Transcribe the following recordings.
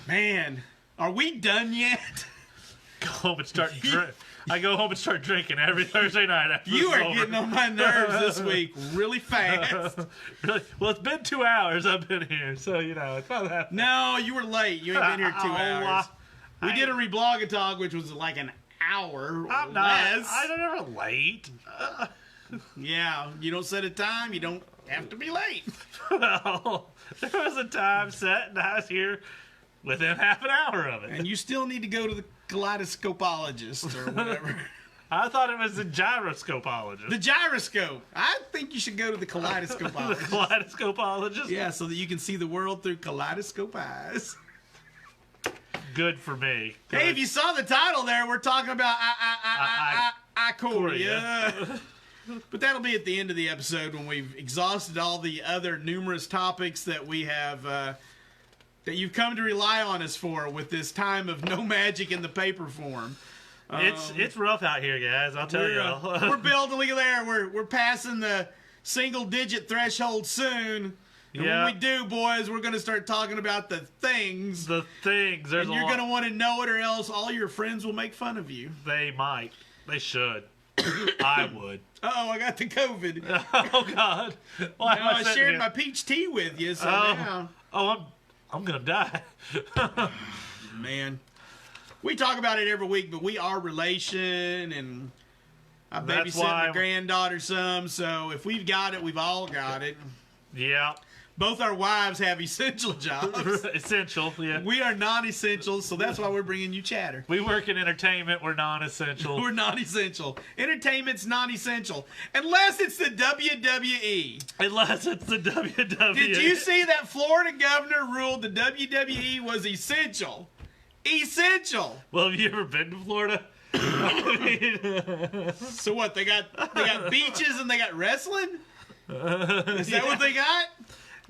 Man, are we done yet? Go home and start I go home and start drinking every Thursday night after You this are over. getting on my nerves this week really fast. Really? Well, it's been 2 hours I've been here, so, it's not that. No, you were late. You ain't been here 2 hours. We did a I- reblog-a-talk, which was like an hour or I'm not. less. I'm never late. Yeah, you don't set a time, you don't have to be late. Well, there was a time set, and I was here within half an hour of it. And you still need to go to the kaleidoscopologist or whatever. I thought it was the gyroscopeologist. The gyroscope. I think you should go to the The kaleidoscopologist. kaleidoscopeologist? Yeah, so that you can see the world through kaleidoscope eyes. Good for me. Hey, if you saw the title there, we're talking about Korea. Korea. But that'll be at the end of the episode when we've exhausted all the other numerous topics that we have, that you've come to rely on us for with this time of no magic in the paper form. It's rough out here, guys. I'll tell y'all. We're building. Look at there. We're passing the single-digit threshold soon. And Yeah. when we do, boys, we're going to start talking about the things. The things. There's And you're going to want to know it, or else all your friends will make fun of you. They might. They should. I would. Uh-oh, I got the COVID. Oh, God. Why am I sitting shared here? my peach tea with you, so Oh. now... I'm going to die. Man. We talk about it every week, but we are relation, and I That's babysit why- my granddaughter some, so if we've got it, we've all got it. Yeah. Both our wives have essential jobs. Essential, yeah. We are non-essentials, so that's why we're bringing you chatter. We work in entertainment. We're non-essential. We're non-essential. Entertainment's non-essential. Unless it's the WWE. Unless it's the WWE. Did you see that Florida governor ruled the WWE was essential? Essential. Well, have you ever been to Florida? So what, they got beaches and they got wrestling? Is that what they got?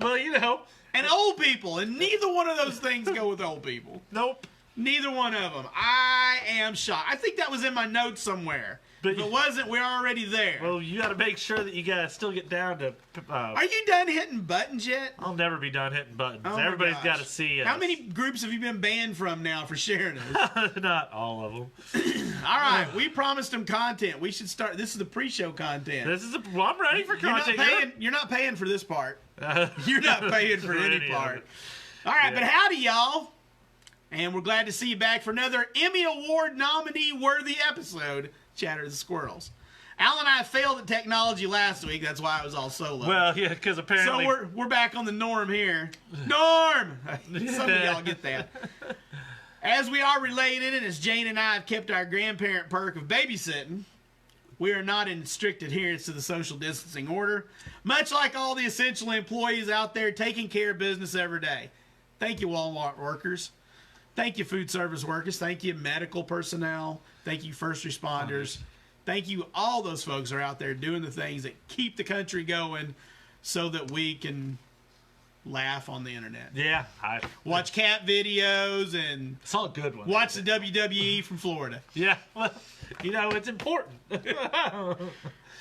Well, And old people, and neither one of those things go with old people. nope. Neither one of them. I am shocked. I think that was in my notes somewhere. But if it wasn't, we're already there. Well, you got to make sure that you guys still get down to. Are you done hitting buttons yet? I'll never be done hitting buttons. Oh my Everybody's gosh. got to see us. How many groups have you been banned from now for sharing this? Not all of them. All right, we promised them content. We should start. This is the pre-show content. Well, I'm ready for content. You're not paying for this part. Uh, You're not paying for any of part. it. All right, Yeah. but howdy, y'all. And we're glad to see you back for another Emmy Award nominee-worthy episode, Chatter of the Squirrels. Al and I failed at technology last week. That's why I was all solo. Well, yeah, because apparently. So we're back on the norm here. Norm! Some of y'all get that. As we are related, and as Jane and I have kept our grandparent perk of babysitting, we are not in strict adherence to the social distancing order, much like all the essential employees out there taking care of business every day. Thank you, Walmart workers. Thank you, food service workers. Thank you, medical personnel. Thank you, first responders. Thank you, all those folks are out there doing the things that keep the country going so that we can laugh on the internet. Yeah, Watch cat videos and it's all good ones. watch the WWE from Florida. Yeah, well, it's important.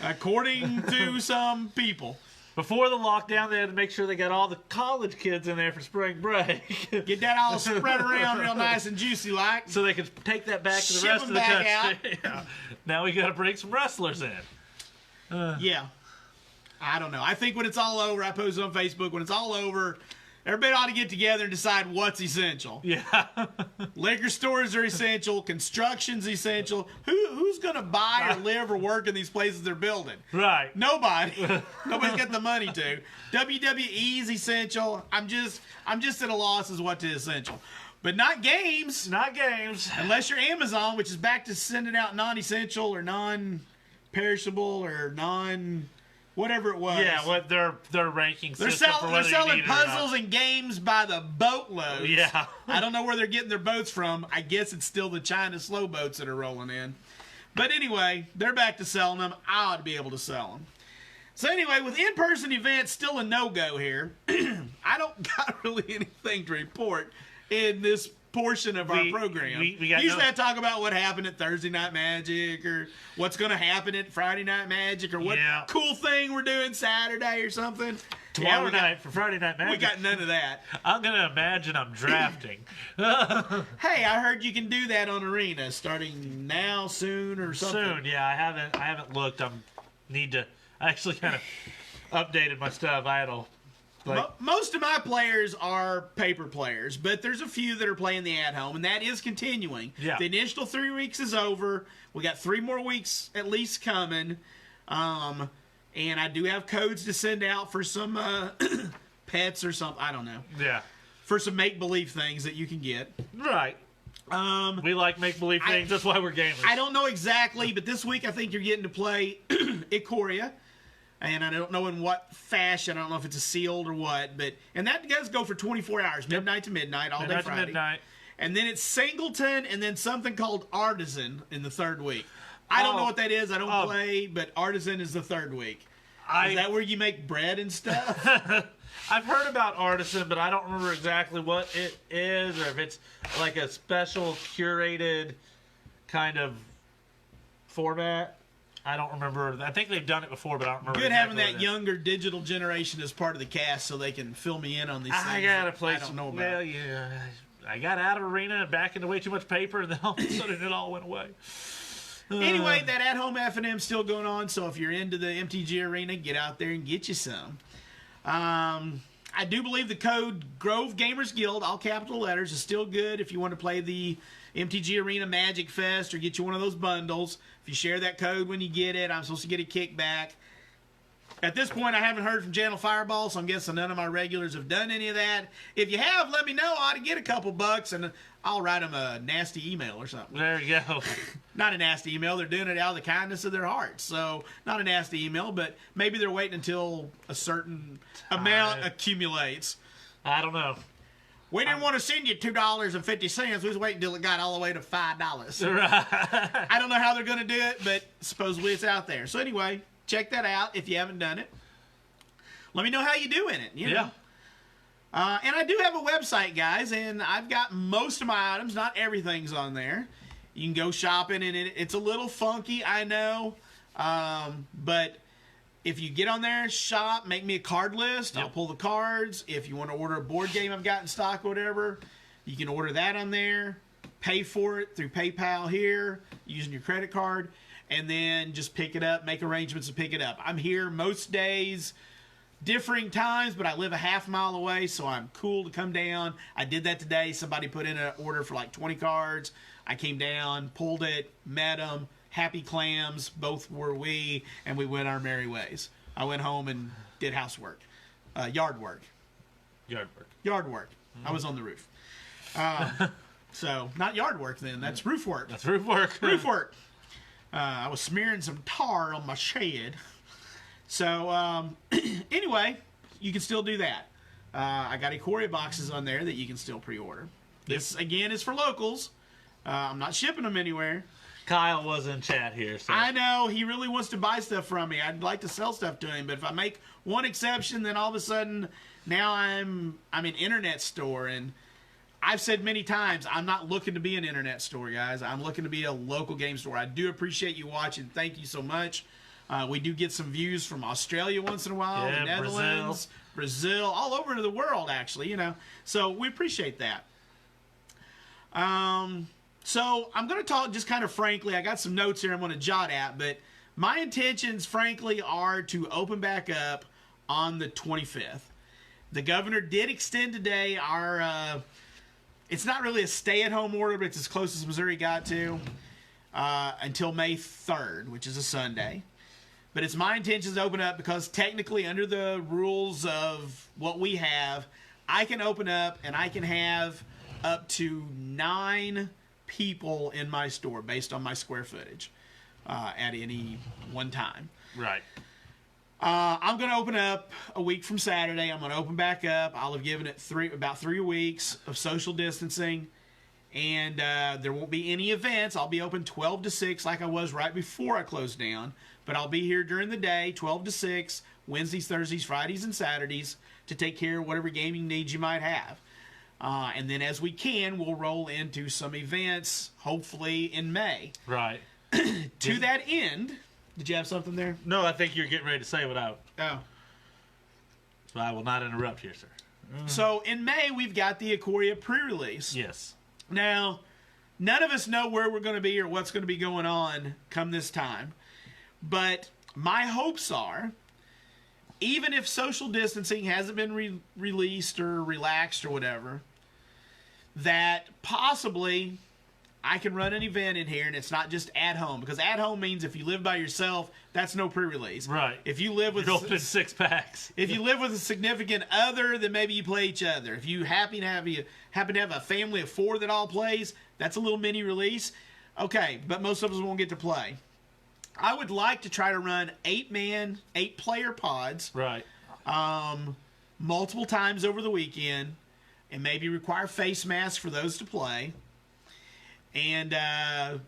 According to some people. Before the lockdown, they had to make sure they got all the college kids in there for spring break. Get that all spread around real nice and juicy like. So they could take that back to the Ship rest of them the back country. Yeah. Now we got to bring some wrestlers in. Yeah. I don't know. I think when it's all over, I posted on Facebook, when it's all over, everybody ought to get together and decide what's essential. Yeah. Liquor stores are essential. Construction's essential. Who's going to buy or live or work in these places they're building? Right. Nobody. Nobody's got the money to. WWE's essential. I'm just at a loss as what is essential. But not games. Not games. Unless you're Amazon, which is back to sending out non-essential or non-perishable or whatever it was. Yeah, what their ranking They're, system for they're whether you selling need it or not. puzzles and games by the boatloads. Yeah. I don't know where they're getting their boats from. I guess it's still the China slow boats that are rolling in. But anyway, they're back to selling them. I ought to be able to sell them. So anyway, with in-person events still a no-go here, I don't got really anything to report in this portion of our program. we got Usually I talk about what happened at Thursday Night Magic or what's going to happen at Friday Night Magic or what Yeah. cool thing we're doing Saturday or something. tomorrow night for Friday Night Magic. We got none of that. I'm gonna imagine I'm drafting. Hey, I heard you can do that on Arena starting now, soon, or something. Soon, yeah. I haven't looked. I actually kind of updated my stuff. I had a most of my players are paper players, but there's a few that are playing the at-home, and that is continuing. Yeah. The initial 3 weeks is over. We got 3 more weeks at least coming. And I do have codes to send out for some pets or something. I don't know. Yeah. For some make-believe things that you can get. Right. We like make-believe things. That's why we're gamers. I don't know exactly, but this week I think you're getting to play Ikoria. And I don't know in what fashion. I don't know if it's a sealed or what. And that does go for 24 hours. Midnight to midnight, all day Friday. Midnight. And then it's Singleton and then something called Artisan in the 3rd week. I don't know what that is. I don't play, but Artisan is the 3rd week. Is that where you make bread and stuff? I've heard about Artisan, but I don't remember exactly what it is or if it's like a special curated kind of format. I don't remember. I think they've done it before, but I don't remember. Good exactly having that younger digital generation as part of the cast so they can fill me in on these things. I gotta play. I don't know about. Well, yeah, I got out of Arena and back into way too much paper, and then all of a sudden it all went away. Anyway, that at-home F&M still going on, so if you're into the MTG Arena, get out there and get you some. I do believe the code Grove Gamers Guild, all capital letters, is still good if you want to play the MTG Arena Magic Fest or get you one of those bundles. If you share that code when you get it, I'm supposed to get a kickback. At this point, I haven't heard from Channel Fireball, so I'm guessing none of my regulars have done any of that. If you have, let me know. I ought to get a couple bucks, and I'll write them a nasty email or something. There you go. Not a nasty email. They're doing it out of the kindness of their hearts. So, not a nasty email, but maybe they're waiting until a certain amount accumulates. I don't know. We didn't want to send you $2.50. We was waiting until it got all the way to $5. Right. I don't know how they're going to do it, but supposedly it's out there. So anyway, check that out if you haven't done it. Let me know how you do in it. You know? And I do have a website, guys, and I've got most of my items. Not everything's on there. You can go shopping, and it's a little funky, I know. But if you get on there, shop, make me a card list. I'll pull the cards. If you want to order a board game I've got in stock or whatever, you can order that on there. Pay for it through PayPal here using your credit card. And then just pick it up, make arrangements to pick it up. I'm here most days, differing times, but I live a half mile away, so I'm cool to come down. I did that today. Somebody put in an order for like 20 cards. I came down, pulled it, met them. Happy clams, both were we, and we went our merry ways. I went home and did housework. Yard work. Yard work. I was on the roof. So, not yard work then. That's roof work. That's roof work. Roof work. I was smearing some tar on my shed. So, anyway, you can still do that. I got Ikoria boxes on there that you can still pre-order. This, again, is for locals. I'm not shipping them anywhere. Kyle was in chat here. So. I know. He really wants to buy stuff from me. I'd like to sell stuff to him, but if I make one exception, then all of a sudden, now I'm an internet store, and I've said many times, I'm not looking to be an internet store, guys. I'm looking to be a local game store. I do appreciate you watching. Thank you so much. We do get some views from Australia once in a while, the Netherlands, Brazil, all over the world, actually, you know. So we appreciate that. So I'm going to talk just kind of frankly. I got some notes here I'm going to jot at, but my intentions, frankly, are to open back up on the 25th. The governor did extend today our, it's not really a stay-at-home order, but it's as close as Missouri got to, until May 3rd, which is a Sunday. But it's my intention to open up because technically under the rules of what we have, I can open up and I can have up to 9 people in my store based on my square footage at any one time. Right. I'm going to open up a week from Saturday. I'm going to open back up. I'll have given it about 3 weeks of social distancing, and there won't be any events. I'll be open 12 to 6 like I was right before I closed down, but I'll be here during the day, 12 to 6, Wednesdays, Thursdays, Fridays, and Saturdays to take care of whatever gaming needs you might have. And then as we can, we'll roll into some events, hopefully in May. Right. To that end, did you have something there? No, I think you're getting ready to say what I... Oh. but I will not interrupt here, sir. So in May, we've got the Ikoria pre-release. Yes. Now, none of us know where we're going to be or what's going to be going on come this time. But my hopes are, even if social distancing hasn't been released or relaxed or whatever, that possibly I can run an event in here, and it's not just at home. Because at home means if you live by yourself, that's no pre-release. Right. If you live with... You're opening 6 packs. If you live with a significant other, then maybe you play each other. If you happen to have a family of 4 that all plays, that's a little mini release. Okay, but most of us won't get to play. I would like to try to run 8-player pods. Right. Multiple times over the weekend, and maybe require face masks for those to play. And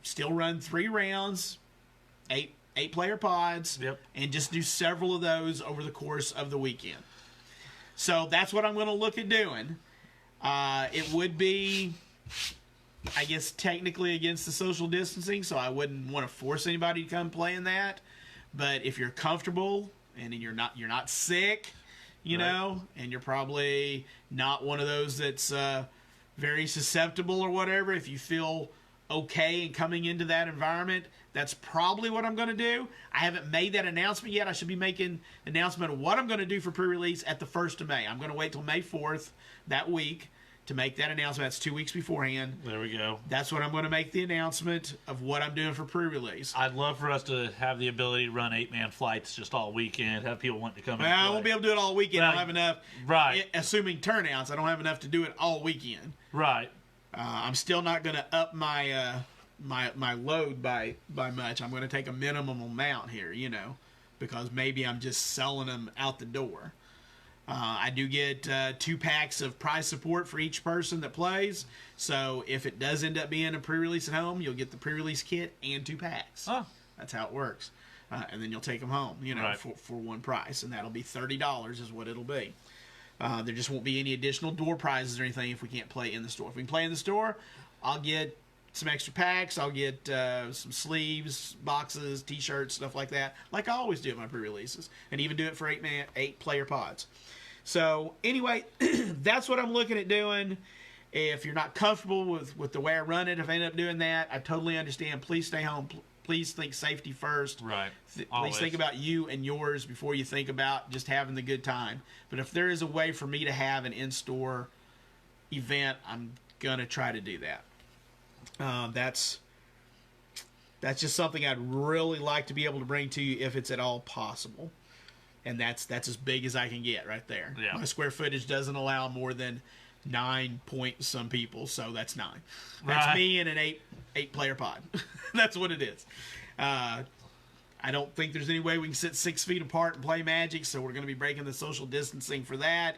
still run 3 rounds, 8-player pods, Yep. and just do several of those over the course of the weekend. So that's what I'm going to look at doing. It would be, I guess, technically against the social distancing, so I wouldn't want to force anybody to come play in that. But if you're comfortable and you're not sick, you know, and you're probably not one of those that's very susceptible or whatever, if you feel okay in coming into that environment, that's probably what I'm going to do. I haven't made that announcement yet. I should be making an announcement of what I'm going to do for pre-release at the 1st of May. I'm going to wait till May 4th that week to make that announcement. That's 2 weeks beforehand. There we go. That's when I'm going to make the announcement of what I'm doing for pre-release. I'd love for us to have the ability to run 8-man flights just all weekend, have people wanting to come in and Well, I play. won't be able to do it all weekend. I don't have enough. Right. Assuming turnouts, I don't have enough to do it all weekend. Right. I'm still not going to up my my load by much. I'm going to take a minimum amount here, you know, because maybe I'm just selling them out the door. I do get 2 packs of prize support for each person that plays. So if it does end up being a pre-release at home, you'll get the pre-release kit and 2 packs. Oh. That's how it works. And then you'll take them home, you know, Right. for one price. And that'll be $30 is what it'll be. There just won't be any additional door prizes or anything if we can't play in the store. If we can play in the store, I'll get some extra packs. I'll get some sleeves, boxes, T-shirts, stuff like that, like I always do at my pre-releases, and even do it for 8-player pods. So anyway, that's what I'm looking at doing. If you're not comfortable with the way I run it, if I end up doing that, I totally understand. Please stay home. Please think safety first. Right. Please think about you and yours before you think about just having the good time. But if there is a way for me to have an in-store event, I'm going to try to do that. That's just something I'd really like to be able to bring to you if it's at all possible. And that's as big as I can get right there. Yeah. My square footage doesn't allow more than 9 point some people, so that's 9. That's Right. me in an 8-player pod. That's what it is. I don't think there's any way we can sit 6 feet apart and play Magic, so we're going to be breaking the social distancing for that.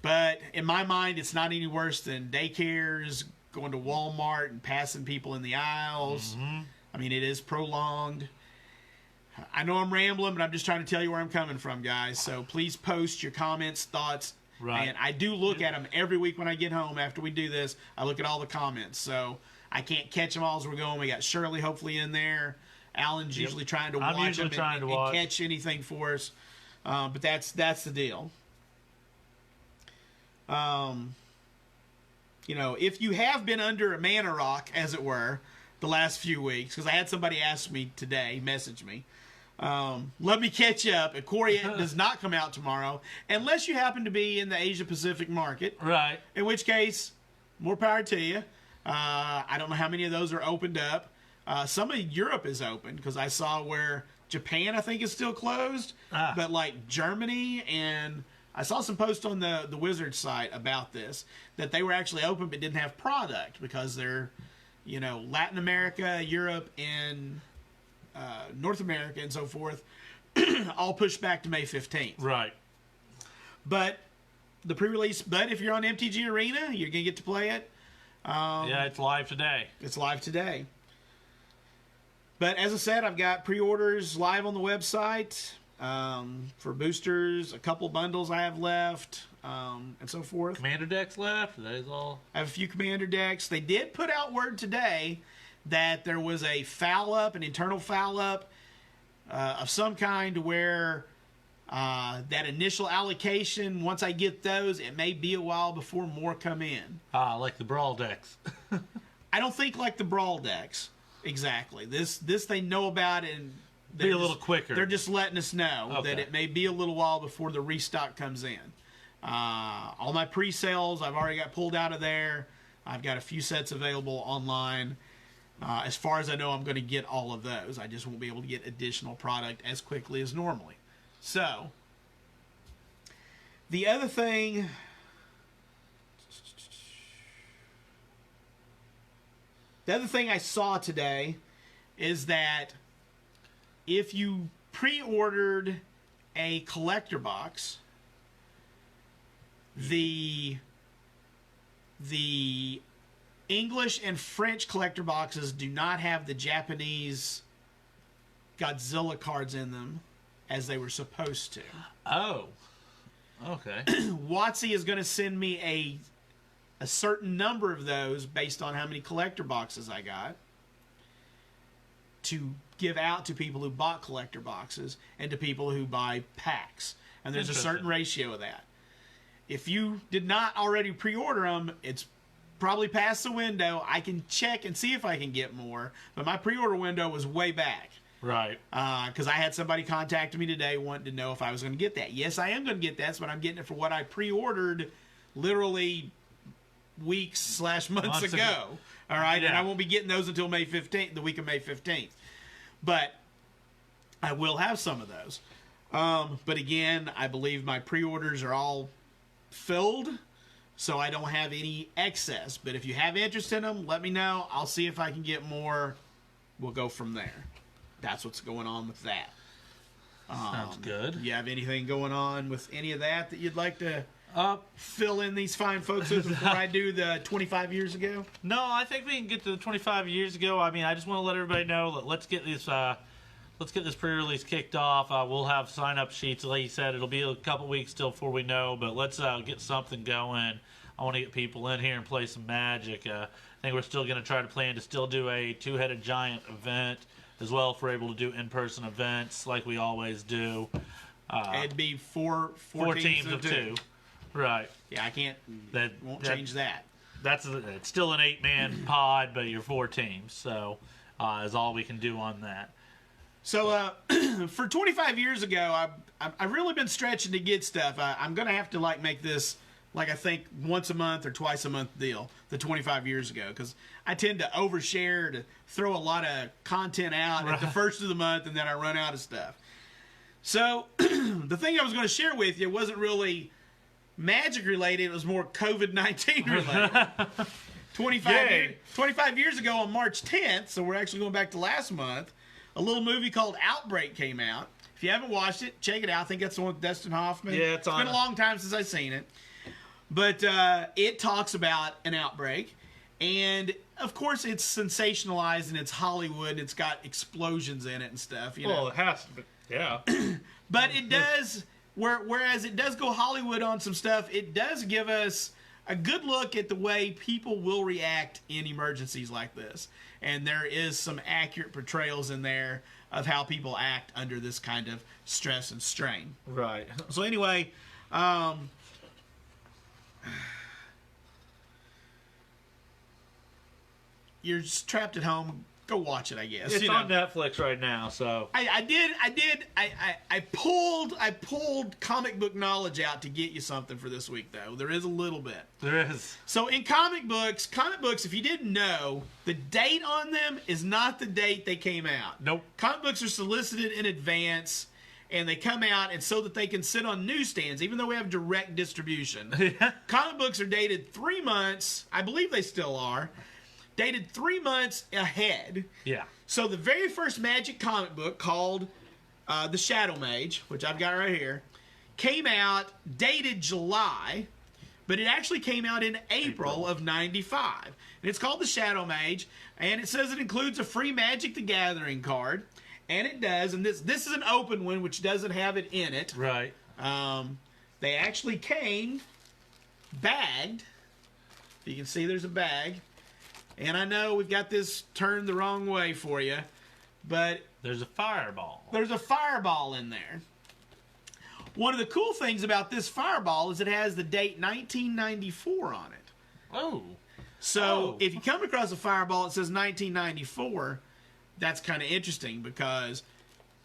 But in my mind, it's not any worse than daycares, going to Walmart and passing people in the aisles. Mm-hmm. I mean, it is prolonged. I know I'm rambling, but I'm just trying to tell you where I'm coming from, guys. So please post your comments, thoughts. Right. And I do look at them every week when I get home after we do this. I look at all the comments. So I can't catch them all as we're going. We got Shirley hopefully in there. Alan's usually trying to I'm watch usually them trying to and watch. catch anything for us. But that's the deal. You know, if you have been under a mana rock, as it were, the last few weeks, because I had somebody ask me today, message me, let me catch up. Ikoria does not come out tomorrow, unless you happen to be in the Asia Pacific market, Right. in which case, more power to you. I don't know how many of those are opened up. Some of Europe is open, because I saw where Japan, I think, is still closed, but like Germany, and I saw some posts on the Wizards site about this, that they were actually open but didn't have product because they're, you know, Latin America, Europe, and North America and so forth, all pushed back to May 15th. Right. But the pre-release, but if you're on MTG Arena, you're going to get to play it. Yeah, it's live today. It's live today. But as I said, I've got pre-orders live on the website for boosters, a couple bundles I have left, and so forth. Commander decks left. That is all. I have a few commander decks. They did put out word today that there was a foul up, an internal foul up of some kind, where That initial allocation, once I get those, it may be a while before more come in. Like the Brawl decks. I don't think like the Brawl decks. Exactly. This they know about, and Be a little quicker. They're just letting us know Okay. that it may be a little while before the restock comes in. All my pre-sales, I've already got pulled out of there. I've got a few sets available online. As far as I know, I'm going to get all of those. I just won't be able to get additional product as quickly as normally. So, the other thing... The other thing I saw today is that if you pre-ordered a collector box, the English and French collector boxes do not have the Japanese Godzilla cards in them as they were supposed to. Oh. Okay. WotC is going to send me a certain number of those based on how many collector boxes I got to give out to people who bought collector boxes and to people who buy packs. And there's a certain ratio of that. If you did not already pre-order them, it's probably past the window. I can check and see if I can get more, but my pre-order window was way back. Right. Because I had somebody contact me today wanting to know if I was going to get that. Yes, I am going to get that, but I'm getting it for what I pre-ordered literally weeks/months ago. All right, yeah. And I won't be getting those until May 15th, the week of May 15th. But I will have some of those. But again, I believe my pre-orders are all filled, so I don't have any excess. But if you have interest in them, let me know. I'll see if I can get more. We'll go from there. That's what's going on with that. Sounds good. You have anything going on with any of that you'd like to fill in these fine folks with before I do the 25 years ago? No, I think we can get to the 25 years ago. I mean, I just want to let everybody know that let's get this pre-release kicked off. We'll have sign-up sheets. Like you said, it'll be a couple weeks still before we know, but let's get something going. I want to get people in here and play some Magic. I think we're still going to try to plan to still do a two-headed giant event as well if we're able to do in-person events like we always do. It'd be four teams of two. Right. Yeah, I can't. Won't change that. It's still an 8-man pod, but you're 4 teams. So is all we can do on that. So for 25 years ago, I've really been stretching to get stuff. I'm gonna have to make this I think once a month or twice a month deal. The 25 years ago, because I tend to overshare to throw a lot of content out at the first of the month, and then I run out of stuff. So the thing I was going to share with you wasn't really Magic related. It was more COVID-19 related. 25 years ago on March 10th, so we're actually going back to last month, a little movie called Outbreak came out. If you haven't watched it, check it out. I think that's the one with Dustin Hoffman. Yeah, it's been a long time since I've seen it. But it talks about an outbreak. And, of course, it's sensationalized and it's Hollywood. It's got explosions in it and stuff. Well, it has to be. Yeah. But it does, whereas it does go Hollywood on some stuff, it does give us a good look at the way people will react in emergencies like this. And there is some accurate portrayals in there of how people act under this kind of stress and strain. Right. So anyway, you're just trapped at home. Go watch it, I guess. It's on Netflix right now, so I pulled comic book knowledge out to get you something for this week, though. There is a little bit. there is. So in comic books, if you didn't know, the date on them is not the date they came out. Nope. Comic books are solicited in advance, and they come out, and so that they can sit on newsstands, even though we have direct distribution. Comic books are dated 3 months, I believe they still are, dated 3 months ahead. Yeah. So the very first Magic comic book, called The Shadow Mage, which I've got right here, came out dated July, but it actually came out in April of '95. And it's called The Shadow Mage, and it says it includes a free Magic the Gathering card, and it does. And this is an open one, which doesn't have it in it. Right. They actually came bagged. You can see there's a bag. And I know we've got this turned the wrong way for you, but There's a fireball. there's a fireball in there. One of the cool things about this Fireball is it has the date 1994 on it. Oh. So if you come across a Fireball that says 1994, that's kind of interesting because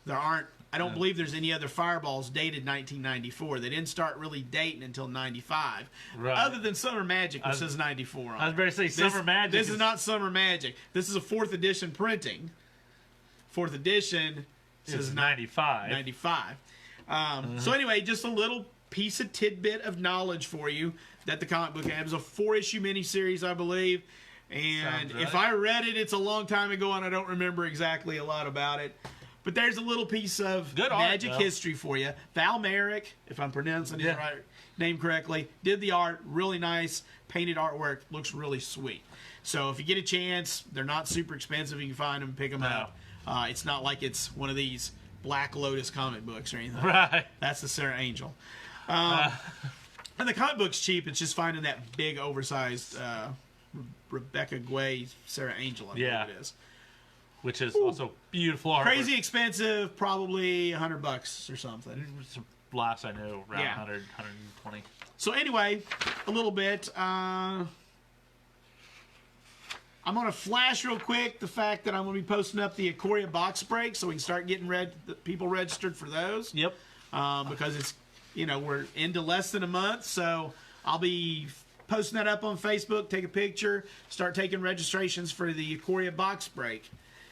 I don't believe there's any other Fireballs dated 1994. They didn't start really dating until 95. Right. Other than Summer Magic, which says 94 on it. I was about to say Summer Magic. This is not Summer Magic. This is a 4th edition printing. 4th edition says 95. 95. So anyway, just a little piece of tidbit of knowledge for you that the comic book had. It was a 4-issue miniseries, I believe. And right. if I read it, it's a long time ago, and I don't remember exactly a lot about it. But there's a little piece of Magic history for you. Val Merrick, if I'm pronouncing his name correctly, did the art. Really nice. Painted artwork. Looks really sweet. So if you get a chance, they're not super expensive. You can find them, pick them up. It's not like it's one of these Black Lotus comic books or anything. Right. That's the Sarah Angel. And the comic book's cheap. It's just finding that big, oversized Rebecca Guay Sarah Angel, I believe it is. Which is also beautiful art. Crazy expensive, probably $100 or something. Last I knew, around 100, 120. So anyway, a little bit. I'm going to flash real quick the fact that I'm going to be posting up the Ikoria box break so we can start getting people registered for those. Yep. Because it's, we're into less than a month, so I'll be posting that up on Facebook, take a picture, start taking registrations for the Ikoria box break.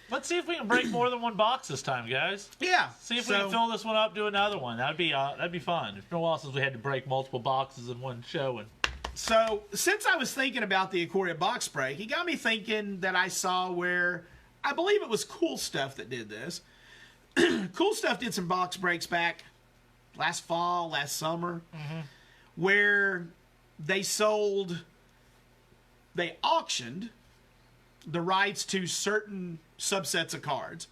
Let's see if we can break more than one box this time, guys. Yeah. See if we can fill this one up, do another one. That'd be fun. It's been a while since we had to break multiple boxes in one show. So, since I was thinking about the Ikoria box break, it got me thinking that I saw where, I believe it was Cool Stuff that did this. Cool Stuff did some box breaks back last fall, last summer, where they auctioned the rights to certain subsets of cards.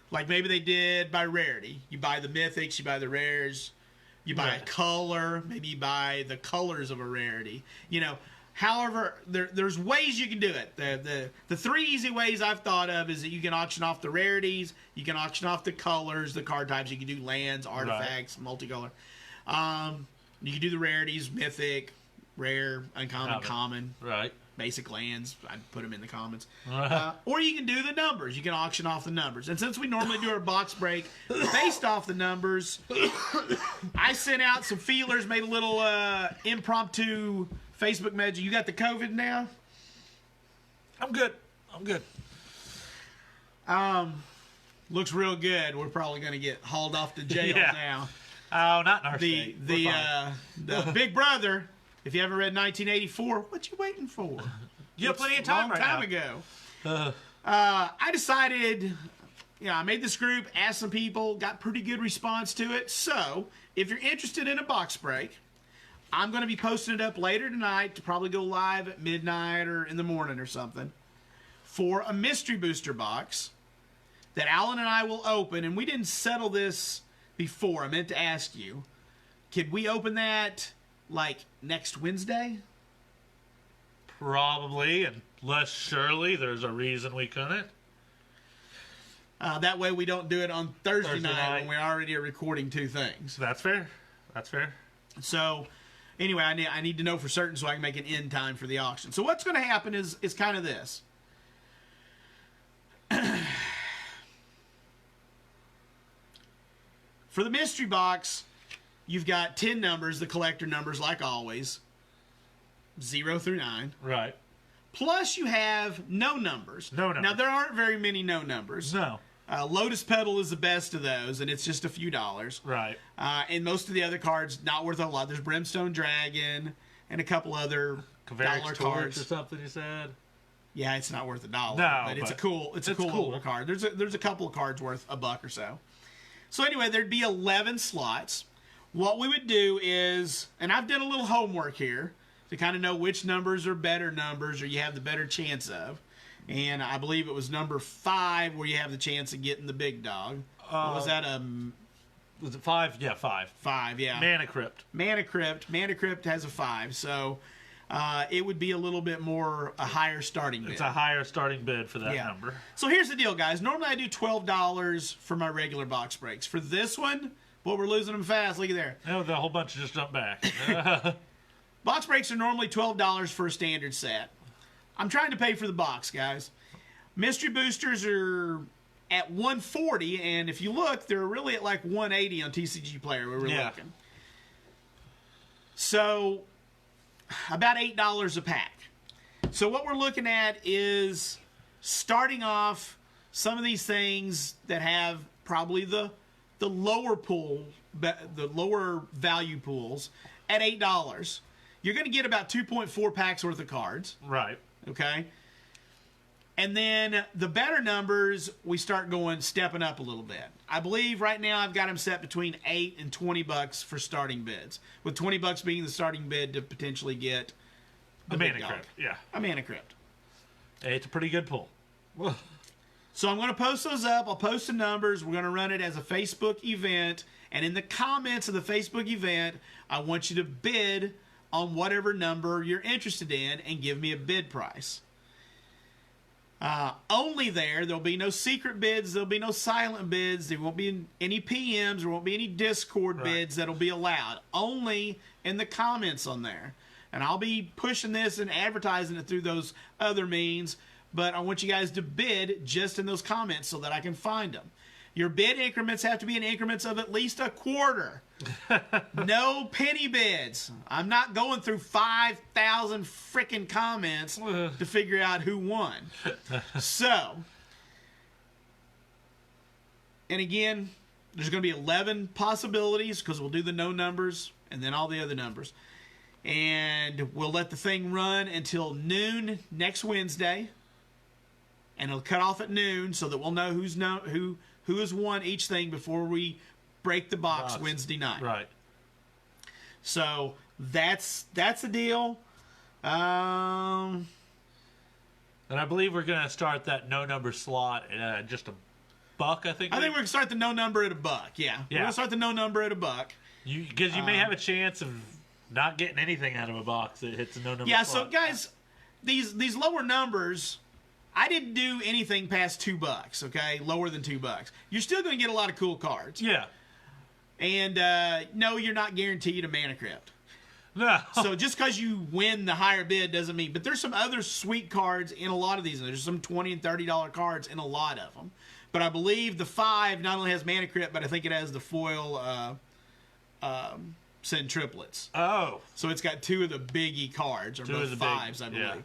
Like maybe they did by rarity. You buy the mythics, you buy the rares, you buy a color, maybe you buy the colors of a rarity. However, there's ways you can do it. The 3 easy ways I've thought of is that you can auction off the rarities, you can auction off the colors, the card types, you can do lands, artifacts, multicolor. You can do the rarities, mythic, rare, uncommon, common. Right. Basic lands, I'd put them in the comments. Or you can do the numbers. You can auction off the numbers. And since we normally do our box break based off the numbers, I sent out some feelers, made a little impromptu Facebook message. You got the COVID now? I'm good. Looks real good. We're probably going to get hauled off to jail now. Oh, not in our state. The Big Brother. If you haven't read 1984, what you waiting for? You have plenty of time right now. Long time ago. I decided, I made this group, asked some people, got pretty good response to it. So, if you're interested in a box break, I'm going to be posting it up later tonight to probably go live at midnight or in the morning or something for a mystery booster box that Alan and I will open. And we didn't settle this before. I meant to ask you, could we open that like next Wednesday? Probably, unless surely there's a reason we couldn't. That way we don't do it on Thursday night when we already are recording 2 things. That's fair. So, anyway, I need to know for certain so I can make an end time for the auction. So what's going to happen is kind of this. For the mystery box, you've got 10 numbers, the collector numbers like always, 0 through 9. Right. Plus you have no numbers. No numbers. Now, there aren't very many no numbers. No. Lotus Petal is the best of those, and it's just a few dollars. Right. And most of the other cards, not worth a lot. There's Brimstone Dragon and a couple other dollar cards or something you said. Yeah, it's not worth $1. No, but it's a cool little card. There's a couple of cards worth $1 or so. So anyway, there'd be 11 slots. What we would do is, and I've done a little homework here to kind of know which numbers are better numbers or you have the better chance of. And I believe it was number 5 where you have the chance of getting the big dog. What was that? Was it 5? Yeah, 5. 5, yeah. Mana Crypt. Mana Crypt has a 5, so it would be a little bit more a higher starting bid. It's a higher starting bid for that number. So here's the deal, guys. Normally I do $12 for my regular box breaks. For this one, Well, we're losing them fast. Look at there. No, the whole bunch just jumped back. Box breaks are normally $12 for a standard set. I'm trying to pay for the box, guys. Mystery boosters are at $140, and if you look, they're really at like $180 on TCG Player where we're looking. So, about $8 a pack. So what we're looking at is starting off some of these things that have probably the lower pool, the lower value pools at $8. You're going to get about 2.4 packs worth of cards. Right. Okay. And then the better numbers, we start stepping up a little bit. I believe right now I've got them set between $8 and $20 for starting bids, with $20 being the starting bid to potentially get the Mana Crypt. Yeah. A Mana Crypt. Hey, it's a pretty good pull. So I'm going to post those up. I'll post the numbers. We're going to run it as a Facebook event. And in the comments of the Facebook event, I want you to bid on whatever number you're interested in and give me a bid price. Only there'll be no secret bids, there'll be no silent bids, there won't be any PMs, there won't be any Discord bids that'll be allowed. Only in the comments on there. And I'll be pushing this and advertising it through those other means, but I want you guys to bid just in those comments so that I can find them. Your bid increments have to be in increments of at least a quarter. No penny bids. I'm not going through 5,000 freaking comments to figure out who won. So, and again, there's going to be 11 possibilities because we'll do the no numbers and then all the other numbers. And we'll let the thing run until noon next Wednesday. And it'll cut off at noon so that we'll know who has won each thing before we break the box Wednesday night. Right. So that's the deal. And I believe we're going to start that no number slot at just $1, I think. I think we're going to start the no number at $1. Yeah. We're going to start the no number at $1. Because you may have a chance of not getting anything out of a box that hits a no number slot. Yeah, so guys, these lower numbers, I didn't do anything past $2, okay? Lower than $2. You're still going to get a lot of cool cards. Yeah. And no, you're not guaranteed a Mana Crypt. No. So just because you win the higher bid doesn't mean. But there's some other sweet cards in a lot of these. There's some $20 and $30 cards in a lot of them. But I believe the 5 not only has Mana Crypt, but I think it has the foil Send Triplets. Oh. So it's got 2 of the biggie cards, or both 5s, I believe. Yeah.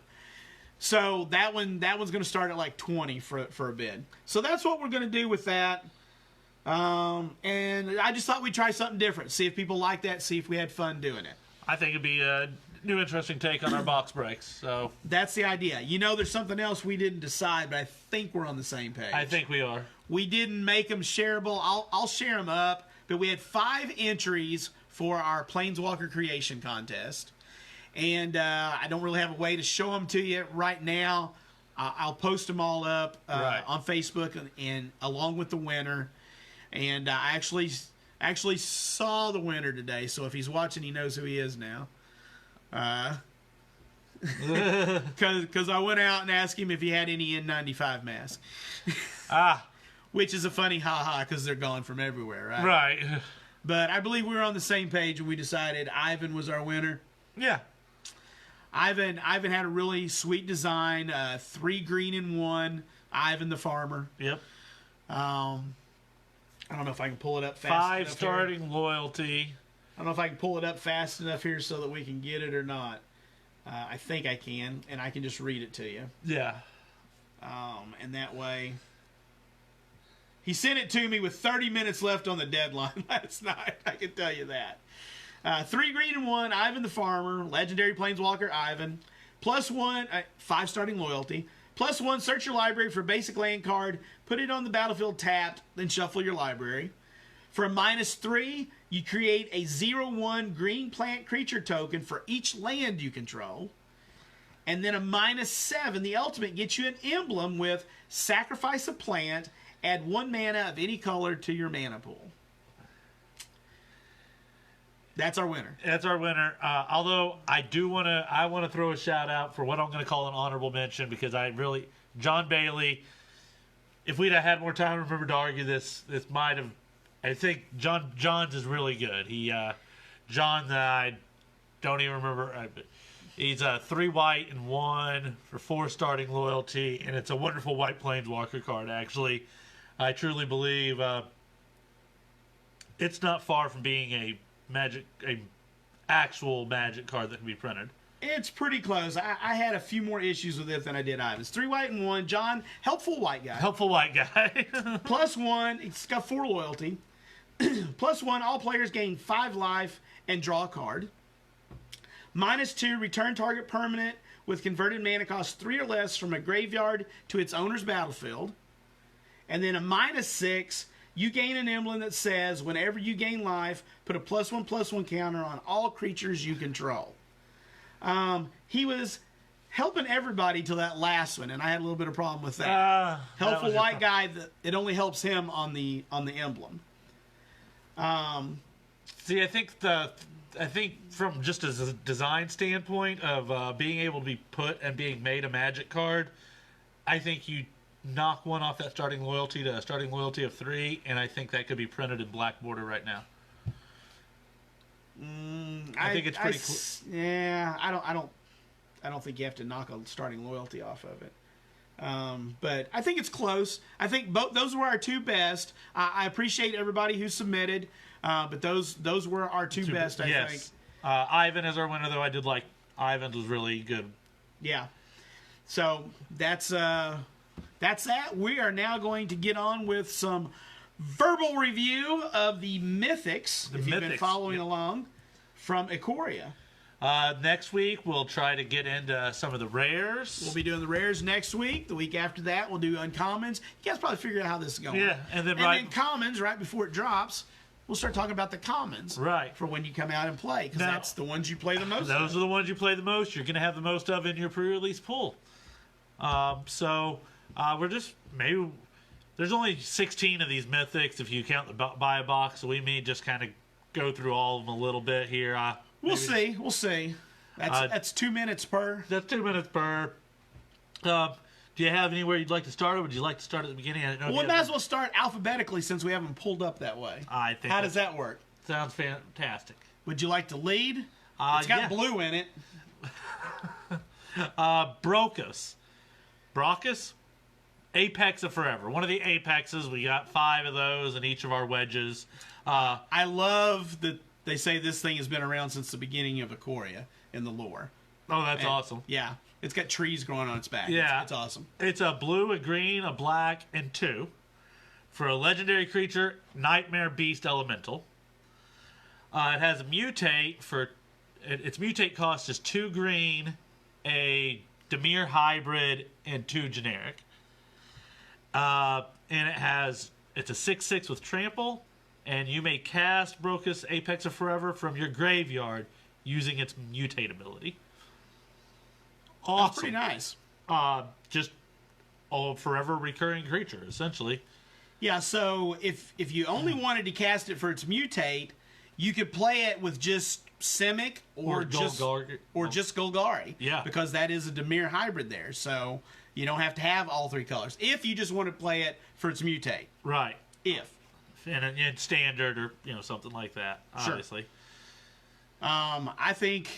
So that one's going to start at like 20 for a bid. So that's what we're going to do with that. And I just thought we'd try something different. See if people like that. See if we had fun doing it. I think it'd be a new interesting take on our box breaks. So that's the idea. There's something else we didn't decide, but I think we're on the same page. I think we are. We didn't make them shareable. I'll share them up. But we had 5 entries for our Planeswalker Creation Contest. And I don't really have a way to show them to you right now. I'll post them all up on Facebook and along with the winner. And I actually saw the winner today, so if he's watching, he knows who he is now. Because I went out and asked him if he had any N95 masks. Which is a funny ha-ha because they're gone from everywhere, right? Right. But I believe we were on the same page and we decided Ivan was our winner. Yeah. Ivan had a really sweet design, 3 green and 1. Ivan the farmer. Yep. I don't know if I can pull it up fast 5 enough starting here. Loyalty. I don't know if I can pull it up fast enough here so that we can get it or not. I think I can, and I can just read it to you. Yeah. And that way... He sent it to me with 30 minutes left on the deadline last night. I can tell you that. 3 green and 1, Ivan the Farmer, Legendary Planeswalker Ivan. +1, 5 starting loyalty. +1, search your library for a basic land card, put it on the battlefield tapped, then shuffle your library. For a -3, you create a 0/1 green plant creature token for each land you control. And then a -7, the ultimate, gets you an emblem with sacrifice a plant, add 1 mana of any color to your mana pool. That's our winner. That's our winner. Although I want to throw a shout out for what I'm going to call an honorable mention, because John Bailey, if we'd have had more time to remember to argue this might have I think John's is really good. John, I don't even remember. He's 3 white and 1 for 4 starting loyalty, and it's a wonderful white planeswalker card. Actually, I truly believe it's not far from being a actual Magic card that can be printed. It's pretty close. I had a few more issues with it than I did Ivan's. 3 white and 1. John, helpful white guy. Helpful white guy. +1. It's got 4 loyalty. +1. All players gain 5 life and draw a card. -2. Return target permanent with converted mana cost 3 or less from a graveyard to its owner's battlefield. And then a -6. You gain an emblem that says whenever you gain life, put a +1/+1 counter on all creatures you control. He was helping everybody till that last one, and I had a little bit of problem with that. Helpful white guy, it only helps him on the emblem. See, I think from just as a design standpoint of being able to be put and being made a Magic card, I think you knock one off that starting loyalty to a starting loyalty of 3, and I think that could be printed in black border right now. I think it's pretty cool. Yeah, I don't think you have to knock a starting loyalty off of it. But I think it's close. I think those were our 2 best. I appreciate everybody who submitted, but those were our 2 best. I think. Ivan is our winner, though. I did like Ivan's was really good. Yeah. So that's that. We are now going to get on with some verbal review of the Mythics, if you've been following along, from Ikoria. Next week, we'll try to get into some of the rares. We'll be doing the rares next week. The week after that, we'll do uncommons. You guys probably figured out how this is going. Yeah, and then commons, right before it drops, we'll start talking about the commons. Right. For when you come out and play, because that's the ones you play the most Those of. are the ones you play the most. You're going to have the most of in your pre-release pool. We're just, maybe, there's only 16 of these Mythics if you count the buy a box, so we may just kind of go through all of them a little bit here. We'll see. That's 2 minutes per. That's 2 minutes per. Do you have anywhere you'd like to start, or would you like to start at the beginning? We might as well start alphabetically since we have them pulled up that way. I think. How does that work? Sounds fantastic. Would you like to lead? It's got blue in it. Brockus. Apex of Forever. One of the Apexes. We got 5 of those in each of our wedges. I love that they say this thing has been around since the beginning of Ikoria in the lore. Oh, that's awesome. Yeah. It's got trees growing on its back. Yeah. It's awesome. It's a blue, a green, a black, and 2. For a legendary creature, Nightmare Beast Elemental. It has a mutate for... Its mutate cost is 2 green, a Dimir hybrid, and 2 generic. And it's a 6/6 with trample, and you may cast Brockus Apex of Forever from your graveyard using its mutate ability. Awesome. That's pretty nice. Just a forever recurring creature, essentially. Yeah, so if you only wanted to cast it for its mutate, you could play it with just Simic or just Golgari. Yeah. Because that is a Dimir hybrid there. So you don't have to have all 3 colors. If you just want to play it for its mutate. Right. If. In standard or something like that, obviously. Sure. I think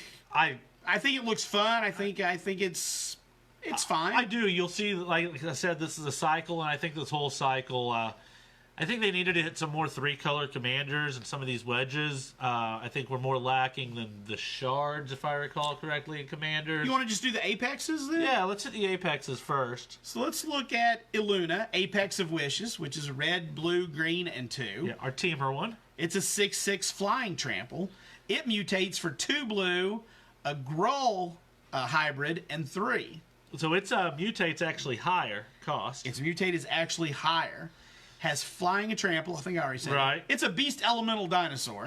it looks fun. I think it's fine. I do. You'll see, like I said, this is a cycle, and I think this whole cycle, I think they needed to hit some more 3-color commanders in some of these wedges. I think we're more lacking than the shards, if I recall correctly, in commanders. You want to just do the apexes then? Yeah, let's hit the apexes first. So let's look at Illuna, Apex of Wishes, which is red, blue, green, and 2. Yeah, our teamer one. It's a 6/6 flying trample. It mutates for 2 blue, a Gruul hybrid, and 3. So its mutate's actually higher cost. Its mutate is actually higher. Has flying and trample. I think I already said right. It's a beast elemental dinosaur.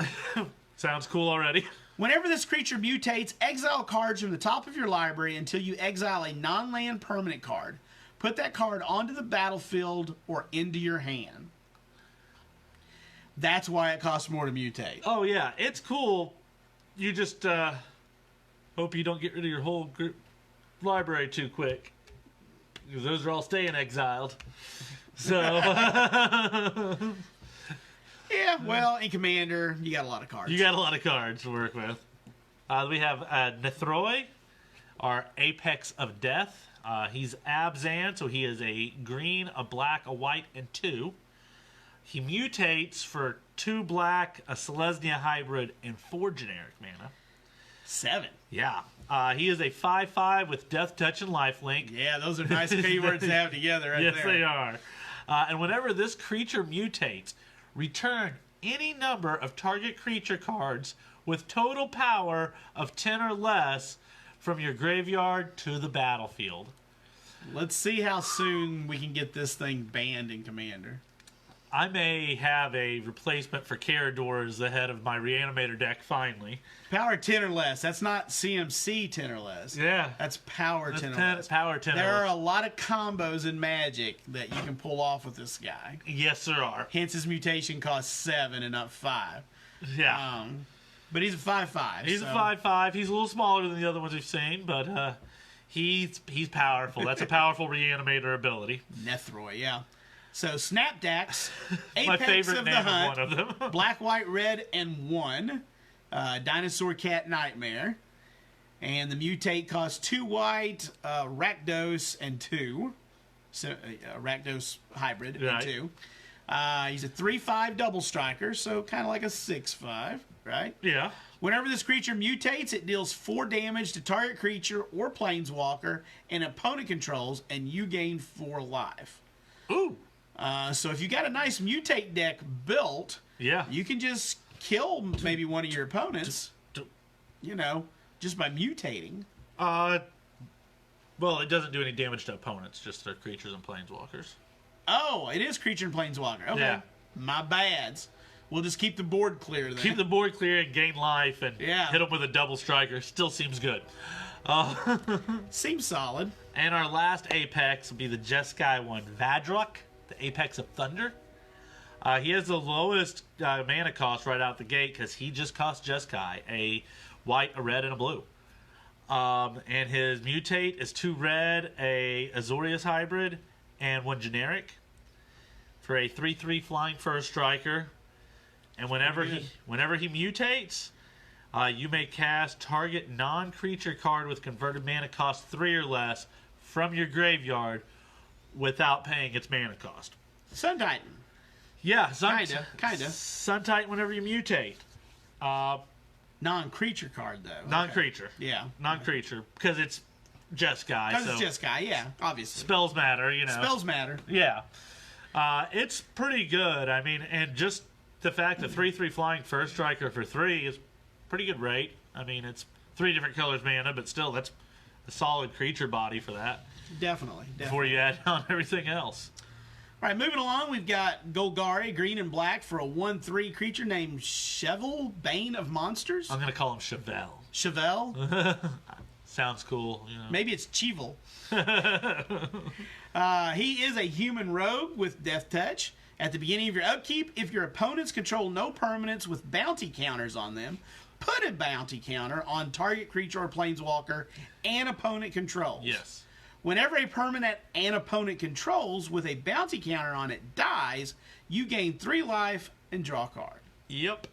Sounds cool already. Whenever this creature mutates, exile cards from the top of your library until you exile a non-land permanent card. Put that card onto the battlefield or into your hand. That's why it costs more to mutate. Oh, yeah. It's cool. You just hope you don't get rid of your whole library too quick. Because those are all staying exiled. So... Yeah, Yeah, well, in Commander, you got a lot of cards. You got a lot of cards to work with. We have Nethroi, our Apex of Death. He's Abzan, so he is a green, a black, a white, and 2. He mutates for 2 black, a Selesnya hybrid, and 4 generic mana. 7. Yeah. He is a 5/5 with Death Touch and Lifelink. Yeah, those are nice keywords to have together right Yes, there. they are. And whenever this creature mutates, return any number of target creature cards with total power of 10 or less from your graveyard to the battlefield. Let's see how soon we can get this thing banned in Commander. I may have a replacement for Carador as the head of my Reanimator deck finally. Power 10 or less. That's not CMC 10 or less. Yeah. That's power 10 or less. Power 10 There or are less. a lot of combos in Magic that you can pull off with this guy. Yes, there are. Hence his mutation costs 7 and not 5. Yeah. But he's a 5/5. He's a 5/5. He's a little smaller than the other ones we've seen, but he's powerful. That's a powerful Reanimator ability. Nethroi, yeah. So Snapdax, My Apex favorite of name the of Hunt, one of them. Black, White, Red, and 1. Dinosaur Cat Nightmare. And the mutate costs 2 white, Rakdos, and 2. So Rakdos hybrid Right. and 2. He's a 3/5 double striker, so kind of like a 6/5, right? Yeah. Whenever this creature mutates, it deals 4 damage to target creature or planeswalker and opponent controls, and you gain 4 life. Ooh. So if you got a nice mutate deck built, Yeah. you can just kill maybe one of your opponents, just by mutating. Well, it doesn't do any damage to opponents, just their creatures and planeswalkers. Oh, it is creature and planeswalker. Okay. Yeah. My bads. We'll just keep the board clear then. Keep the board clear and gain life and Yeah. hit them with a double striker. Still seems good. Seems solid. And our last Apex will be the Jeskai one, Vadruk, the Apex of Thunder. He has the lowest mana cost right out the gate because he just costs Jeskai a white, a red, and a blue. And his mutate is 2 red, a Azorius hybrid, and 1 generic for a 3/3 flying first striker. And whenever he mutates, you may cast target non-creature card with converted mana cost 3 or less from your graveyard without paying its mana cost. Sun Titan. Yeah, Kinda. Sun Titan whenever you mutate. Non-creature card, though. Non-creature. Okay. Yeah. Non-creature. Because it's Jeskai. Because so it's just guy, yeah, obviously. spells matter, Spells matter. Yeah. It's pretty good. I mean, and just the fact that 3/3 flying first striker for 3 is pretty good rate. I mean, it's 3 different colors mana, but still, that's a solid creature body for that. Definitely. Before you add on everything else. All right, moving along, we've got Golgari, green and black, for a 1/3 creature named Chevel, Bane of Monsters. I'm going to call him Chevelle. Chevelle? Sounds cool. Maybe it's Chevel. He is a human rogue with Death Touch. At the beginning of your upkeep, if your opponents control no permanents with bounty counters on them, put a bounty counter on target creature or planeswalker and opponent controls. Yes. Whenever a permanent an opponent controls with a bounty counter on it dies, you gain 3 life and draw a card. Yep.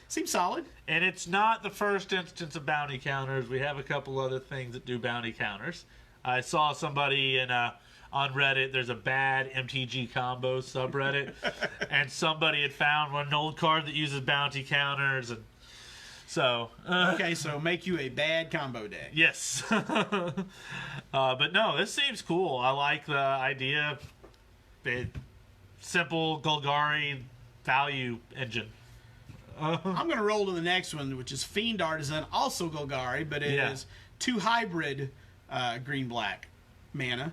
Seems solid. And it's not the first instance of bounty counters. We have a couple other things that do bounty counters. I saw somebody on Reddit, there's a bad MTG combo subreddit, and somebody had found one old card that uses bounty counters, and so Okay, so make you a bad combo deck. yes. But no, this seems cool. I like the idea. Simple Golgari value engine. I'm going to roll to the next one, which is Fiend Artisan, also Golgari, but it is 2 hybrid green-black mana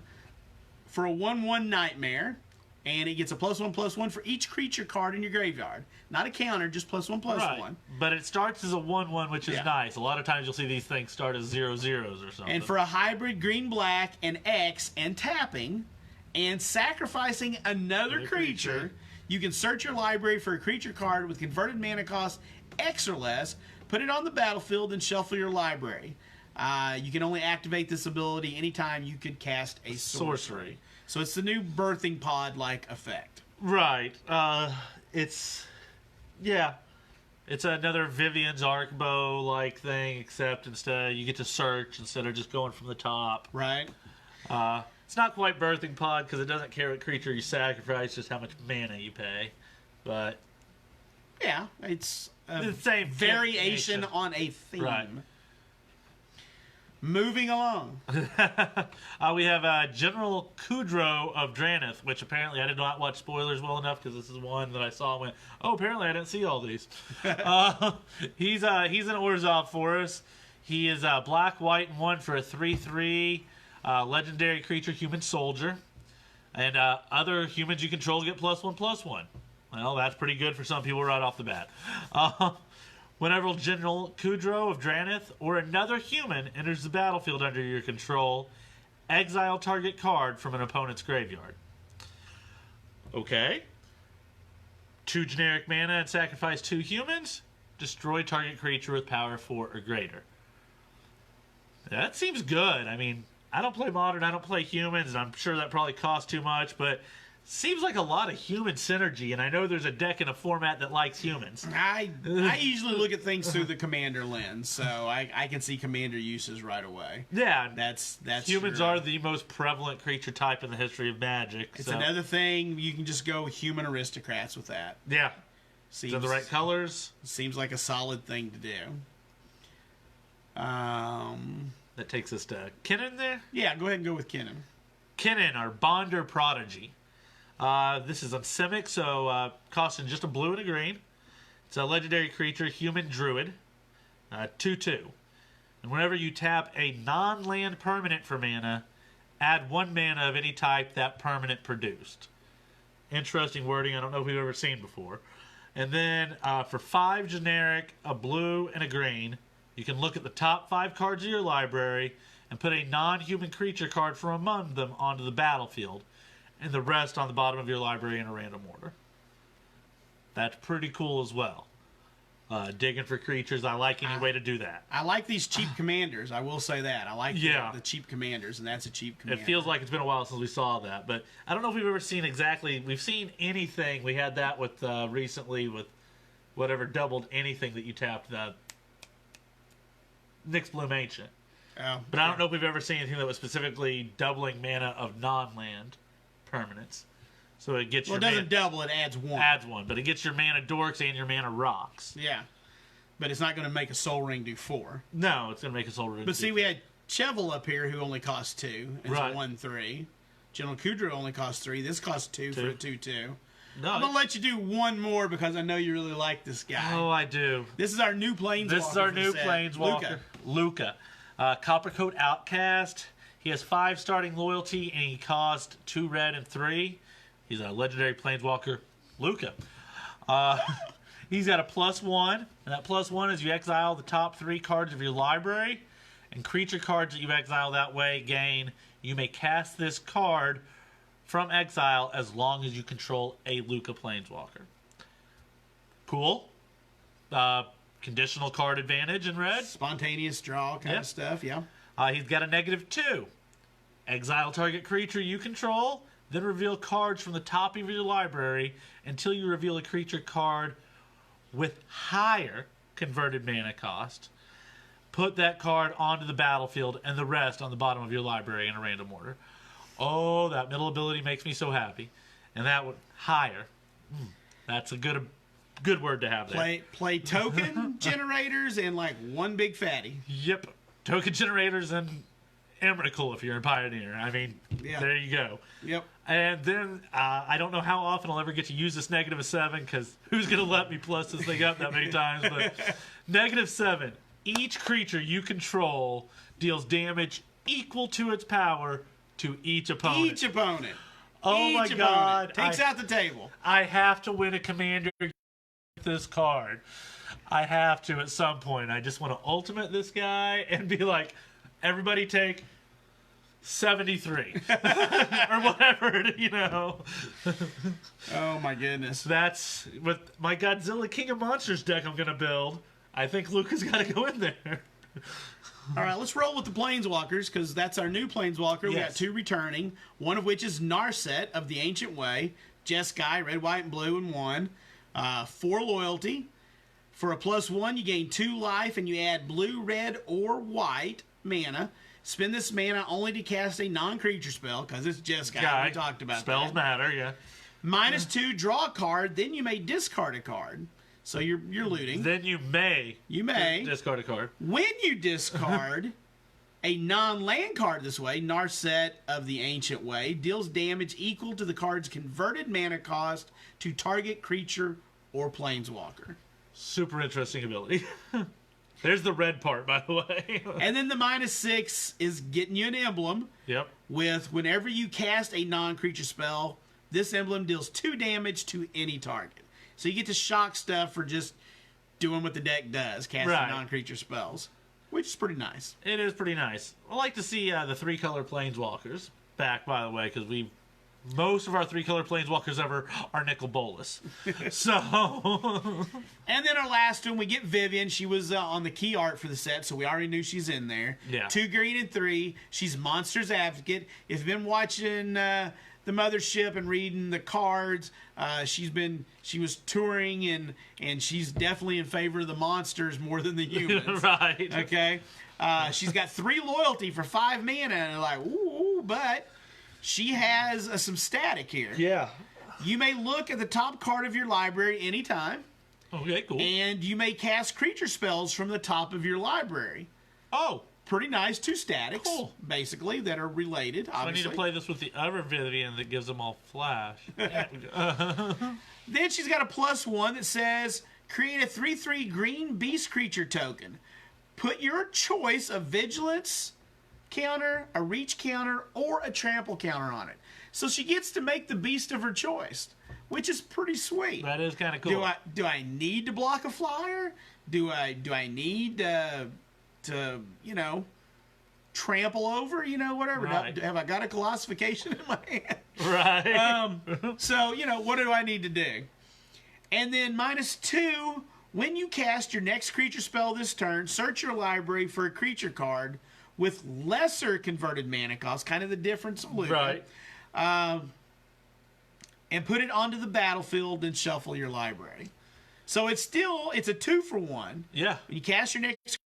for a 1/1 Nightmare, and it gets a +1/+1 for each creature card in your graveyard. Not a counter, just +1/+1. But it starts as a 1/1, which is Yeah. nice. A lot of times you'll see these things start as 0/0s or something. And for a hybrid green-black and X and tapping and sacrificing another creature, you can search your library for a creature card with converted mana cost X or less, put it on the battlefield, and shuffle your library. You can only activate this ability anytime you could cast a sorcery. So it's the new birthing pod-like effect. Right. It's another Vivian's arc bow like thing, except instead you get to search instead of just going from the top. Right. It's not quite birthing pod because it doesn't care what creature you sacrifice, just how much mana you pay. But yeah, it's the same variation on a theme. Right. Moving along. We have General Kudrow of Draneth, which apparently I did not watch spoilers well enough because this is one that I saw and went, oh, apparently I didn't see all these. He's in Orzhov for us. He is black, white, and 1 for a 3/3 legendary creature, human soldier. And other humans you control get +1/+1. Well, that's pretty good for some people right off the bat. Whenever General Kudrow of Draneth or another human enters the battlefield under your control, exile target card from an opponent's graveyard. Okay. 2 generic mana and sacrifice 2 humans. Destroy target creature with power 4 or greater. That seems good. I mean, I don't play Modern, I don't play humans, and I'm sure that probably costs too much, but seems like a lot of human synergy, and I know there's a deck in a format that likes humans. I usually look at things through the commander lens, so I can see commander uses right away. Yeah, that's humans true. are the most prevalent creature type in the history of Magic. It's another thing, you can just go human aristocrats with that. Yeah. Seems, the right colors. Seems like a solid thing to do. That takes us to Kinnan there? Yeah, go ahead and go with Kinnan. Kinnan, our Bonder Prodigy. This is on Simic, so costing just a blue and a green. It's a legendary creature, human druid. 2/2. And whenever you tap a non-land permanent for mana, add 1 mana of any type that permanent produced. Interesting wording, I don't know if we've ever seen before. And then for 5 generic, a blue and a green, you can look at the top 5 cards of your library and put a non-human creature card from among them onto the battlefield, and the rest on the bottom of your library in a random order. That's pretty cool as well. Digging for creatures, I like any way to do that. I like these cheap commanders, I will say that. I like the cheap commanders, and that's a cheap commander. It feels like it's been a while since we saw that, but I don't know if we've ever seen we've seen anything. We had that with recently with whatever doubled anything that you tapped, Nyx Bloom Ancient. Oh, but I don't know if we've ever seen anything that was specifically doubling mana of non-land permanents. So it gets it doesn't double, it adds 1. Adds 1, but it gets your mana dorks and your mana rocks. Yeah. But it's not going to make a Soul Ring do 4. No, it's going to make a Soul Ring But see, we had Chevel up here who only costs 2. It's a 1/3. General Kudrow only costs 3. This costs 2 for a 2/2. No, I'm going to let you do one more because I know you really like this guy. Oh, I do. This is our new Planeswalker. This is our new Planeswalker. Luca. Coppercoat Outcast. He has 5 starting loyalty, and he costs 2 red and 3. He's a legendary Planeswalker, Luca. He's got a +1, and that +1 is you exile the top 3 cards of your library, and creature cards that you exile that way gain. You may cast this card from exile as long as you control a Luca Planeswalker. Cool. Conditional card advantage in red. Spontaneous draw kind of stuff, yeah. He's got a -2. Exile target creature you control, then reveal cards from the top of your library until you reveal a creature card with higher converted mana cost. Put that card onto the battlefield and the rest on the bottom of your library in a random order. Oh, that middle ability makes me so happy. And that would higher. That's a good word to have there. Play token generators and like one big fatty. Yep. Token generators and Emrakul if you're a Pioneer. I mean, there you go. Yep. And then I don't know how often I'll ever get to use this -7 because who's going to let me plus this thing up that many times? But -7. Each creature you control deals damage equal to its power to each opponent. Each opponent. Oh my God. Takes out the table. I have to win a commander with this card. I have to at some point. I just want to ultimate this guy and be like, everybody take 73 or whatever, you know. Oh my goodness. That's with my Godzilla King of Monsters deck I'm gonna build. I think Luca's got to go in there. All right, let's roll with the Planeswalkers because that's our new Planeswalker. We got 2 returning, one of which is Narset of the Ancient Way. Jeskai, red, white, and blue, and 1. 4 loyalty. For a +1, you gain 2 life, and you add blue, red, or white mana. Spend this mana only to cast a non-creature spell, because it's Jeskai. We talked about spells that. matter, yeah. -2, draw a card, then you may discard a card. So you're looting. Then you may discard a card. When you discard a non-land card this way, Narset of the Ancient Way deals damage equal to the card's converted mana cost to target creature or planeswalker. Super interesting ability. There's the red part, by the way. And then the -6 is getting you an emblem. Yep. With whenever you cast a non-creature spell, this emblem deals 2 damage to any target. So you get to shock stuff for just doing what the deck does, casting non-creature spells, which is pretty nice. It is pretty nice. I like to see the 3-color planeswalkers back, by the way, because most of our 3-color planeswalkers ever are Nicol Bolas. So, and then our last one, we get Vivian. She was on the key art for the set, so we already knew she's in there. Yeah. 2 green and 3. She's Monsters Advocate. If you've been watching the Mothership and reading the cards, she was touring and she's definitely in favor of the monsters more than the humans. Right. Okay. She's got 3 loyalty for 5 mana, and they're like, ooh, but she has some static here. Yeah. You may look at the top card of your library anytime. Okay, cool. And you may cast creature spells from the top of your library. Oh. Pretty nice. 2 statics, cool. Basically, that are related, obviously. So I need to play this with the other Vivian that gives them all flash. Then she's got a +1 that says, create a 3/3 green beast creature token. Put your choice of vigilance counter, a reach counter, or a trample counter on it. So she gets to make the beast of her choice, which is pretty sweet. That is kind of cool. Do I need to block a flyer? Do I need to trample over? Whatever. Right. Have I got a classification in my hand? Right. So what do I need to do? And then -2, when you cast your next creature spell this turn, search your library for a creature card with lesser converted mana cost, kind of the difference of Luca. Right. And put it onto the battlefield and shuffle your library. So it's a 2-for-1. Yeah. When you cast your next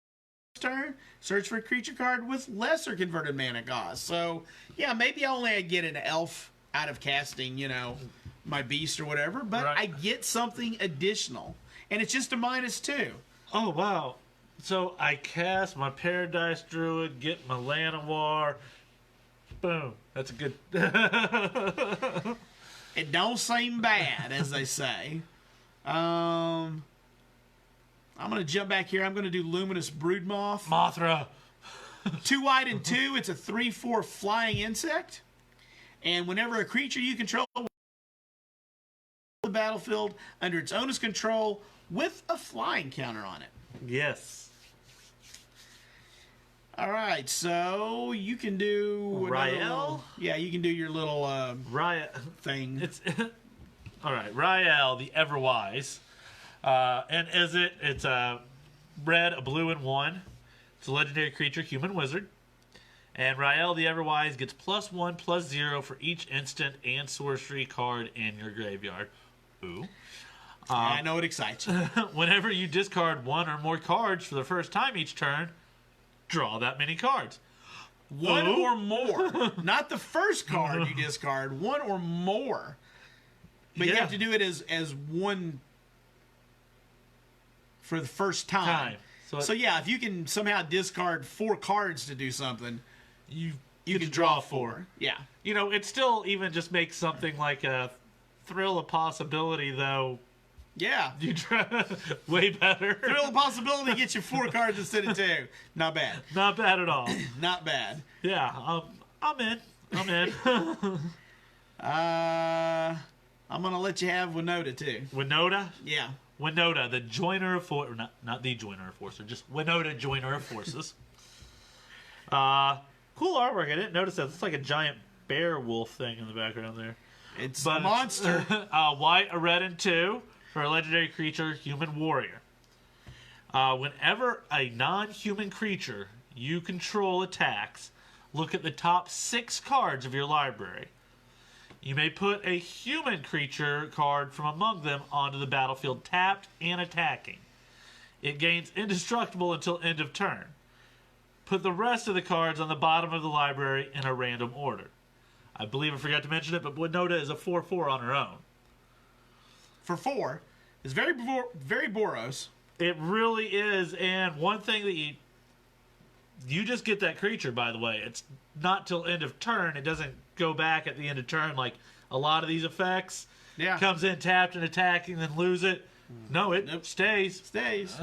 turn, search for a creature card with lesser converted mana cost. So, yeah, maybe I get an elf out of casting, my beast or whatever, but I get something additional. And it's just a -2. Oh, wow. So I cast my Paradise Druid, get my Llanowar. Boom. That's a good... It don't seem bad, as they say. I'm going to jump back here. I'm going to do Luminous Broodmoth. Mothra. 2 white and 2. It's a 3/4 flying insect. And whenever a creature you control the battlefield under its owner's control with a flying counter on it. Yes. All right, so you can do Rael? Yeah, you can do your little thing. It's all right. Rael, the Everwise, and it's a red, a blue, and 1. It's a legendary creature, human wizard. And Rael, the Everwise, gets +1/+0 for each instant and sorcery card in your graveyard. Ooh. I know it excites you. Whenever you discard 1 or more cards for the first time each turn, draw that many cards. 1 or more. Not the first card you discard. 1 or more. But you have to do it as one for the first time. So yeah, if you can somehow discard 4 cards to do something, you can draw 4. Yeah. It still even just makes something like a Thrill of Possibility, though. Yeah. You try way better. Thrill of Possibility gets you 4 cards instead of 2. Not bad. Not bad at all. Not bad. Yeah, I'm in. I'm going to let you have Winota, too. Winota? Yeah. Winota, the joiner of forces. Not the joiner of forces, just Winota, joiner of forces. Cool artwork. I didn't notice that. It's like a giant bear wolf thing in the background there. It's a monster. White, a red, and 2 for a legendary creature, human warrior. Whenever a non-human creature you control attacks, look at the top 6 cards of your library. You may put a human creature card from among them onto the battlefield tapped and attacking. It gains indestructible until end of turn. Put the rest of the cards on the bottom of the library in a random order. I believe I forgot to mention it, but Winota is a 4/4 on her own. For 4, it's very Boros. It really is, and one thing that you just get that creature, by the way. It's not till end of turn. It doesn't go back at the end of turn like a lot of these effects. Yeah. Comes in tapped and attacking, then lose it. No, it stays. Stays.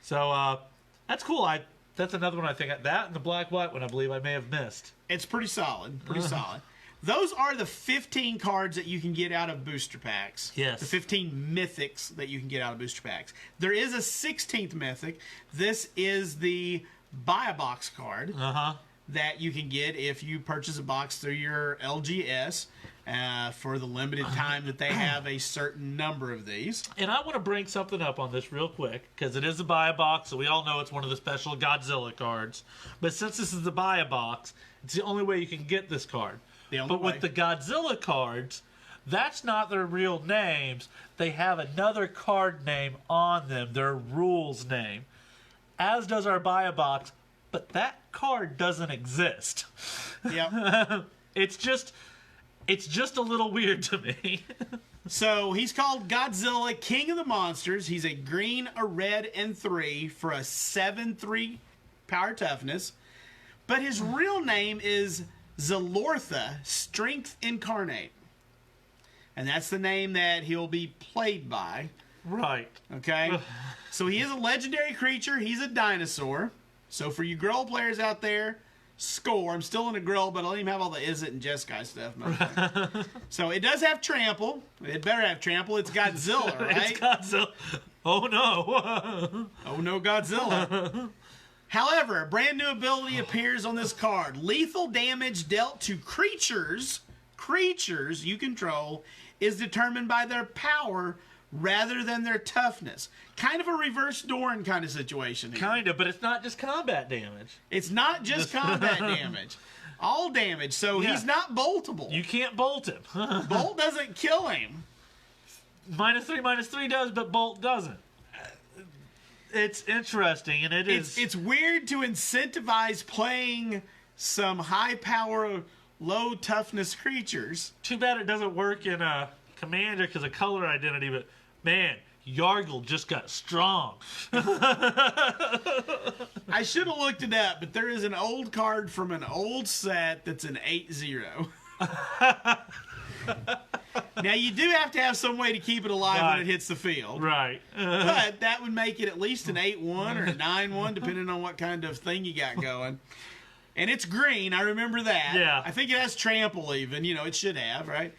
So that's cool. That's another one I think. That and the black-white one I believe I may have missed. It's pretty solid. Pretty solid. Those are the 15 cards that you can get out of booster packs. Yes. The 15 mythics that you can get out of booster packs. There is a 16th mythic. This is the buy a box card that you can get if you purchase a box through your LGS for the limited time that they have a certain number of these. And I want to bring something up on this real quick, because it is a buy a box, so we all know it's one of the special Godzilla cards. But since this is the buy a box, it's the only way you can get this card. But with the Godzilla cards, that's not their real names. They have another card name on them, their rules name. As does our buy a box, but that card doesn't exist. Yep. It's just a little weird to me. So he's called Godzilla, King of the Monsters. He's a green, a red, and 3 for a 7/3 power toughness. But his real name is Zalortha, Strength Incarnate. And that's the name that he'll be played by. Right. Okay? So he is a legendary creature. He's a dinosaur. So for you Grill players out there, score. I'm still in a Grill, but I don't even have all the Is It and Jeskai stuff. So it does have Trample. It better have Trample. It's Godzilla, right? It's Godzilla. Oh, no. Oh, no, Godzilla. However, a brand new ability appears on this card. Lethal damage dealt to creatures you control is determined by their power rather than their toughness. Kind of a reverse Doran kind of situation here. Kind of, but it's not just combat damage. It's not just combat damage. All damage, so he's not boltable. You can't bolt him. Bolt doesn't kill him. -3/-3 does, but bolt doesn't. It's interesting, and It's weird to incentivize playing some high power, low toughness creatures. Too bad it doesn't work in a Commander because of color identity, but man, Yargle just got strong. I should have looked it up, but there is an old card from an old set that's an 8/0. Now, you do have to have some way to keep it alive when it hits the field. Right. But that would make it at least an 8/1 or a 9/1, depending on what kind of thing you got going. And it's green. I remember that. Yeah. I think it has Trample even. It should have, right?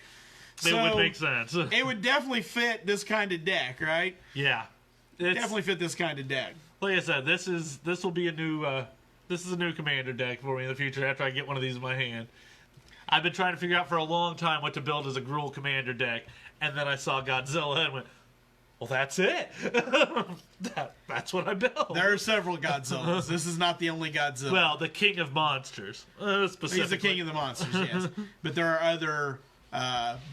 It would make sense. It would definitely fit this kind of deck, right? Yeah. Definitely fit this kind of deck. Like I said, this will be a new Commander deck for me in the future after I get one of these in my hand. I've been trying to figure out for a long time what to build as a Gruul Commander deck, and then I saw Godzilla and went, well, that's it. That's what I built. There are several Godzillas. This is not the only Godzilla. Well, the King of Monsters, specifically. He's the King of the Monsters, yes. But there are other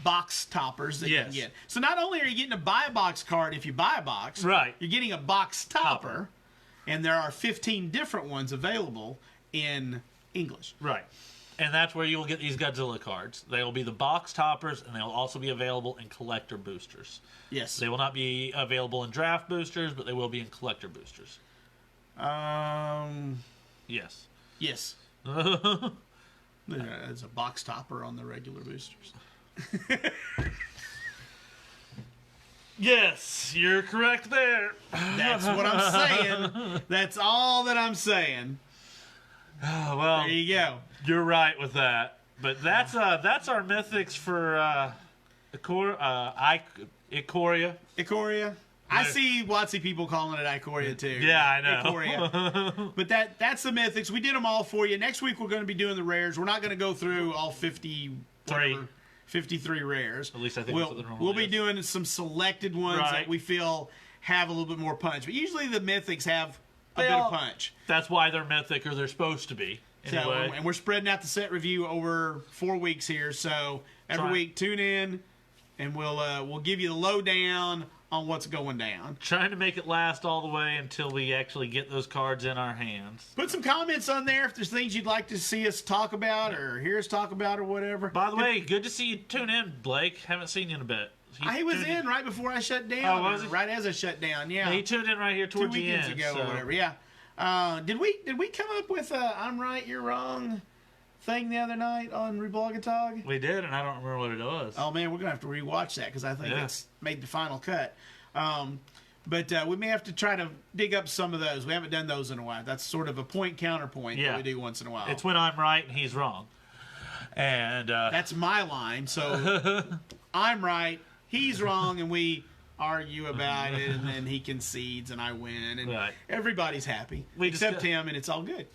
box toppers that you can get. So not only are you getting a buy a box card if you buy a box, right? You're getting a box topper, and there are 15 different ones available in English. Right. And that's where you will get these Godzilla cards. They will be the box toppers, and they'll also be available in collector boosters. Yes. They will not be available in draft boosters, but they will be in collector boosters. Yes. Yes. There's a box topper on the regular boosters. Yes, you're correct there. That's what I'm saying. That's all that I'm saying. Well, there you go. You're right with that. But that's our mythics for Ikoria. Ikoria. I see WotC people calling it Ikoria too. Yeah, I know. Ikoria. But that's the mythics. We did them all for you. Next week we're going to be doing the rares. We're not going to go through all 53 rares. At least I think we'll be doing some selected ones that we feel have a little bit more punch. But usually the mythics have a bit of punch. That's why they're mythic, or they're supposed to be. Anyway. And we're spreading out the set review over 4 weeks here. So every week, tune in, and we'll give you the lowdown on what's going down. Trying to make it last all the way until we actually get those cards in our hands. Put some comments on there if there's things you'd like to see us talk about or hear us talk about or whatever. By the way, good to see you tune in, Blake. Haven't seen you in a bit. He was in right before I shut down. Oh, was he? Right as I shut down, yeah. He tuned in right here towards 2 the weekends end. ago So. or whatever, yeah. Did we come up with I'm right, you're wrong thing the other night on Rebloggatog? We did, and I don't remember what it was. Oh, man, we're going to have to rewatch that because I think it's made the final cut. But we may have to try to dig up some of those. We haven't done those in a while. That's sort of a point-counterpoint that we do once in a while. It's when I'm right and he's wrong. And that's my line. So I'm right, he's wrong, and we argue about it, and then he concedes, and I win, and everybody's happy. Except him, and it's all good.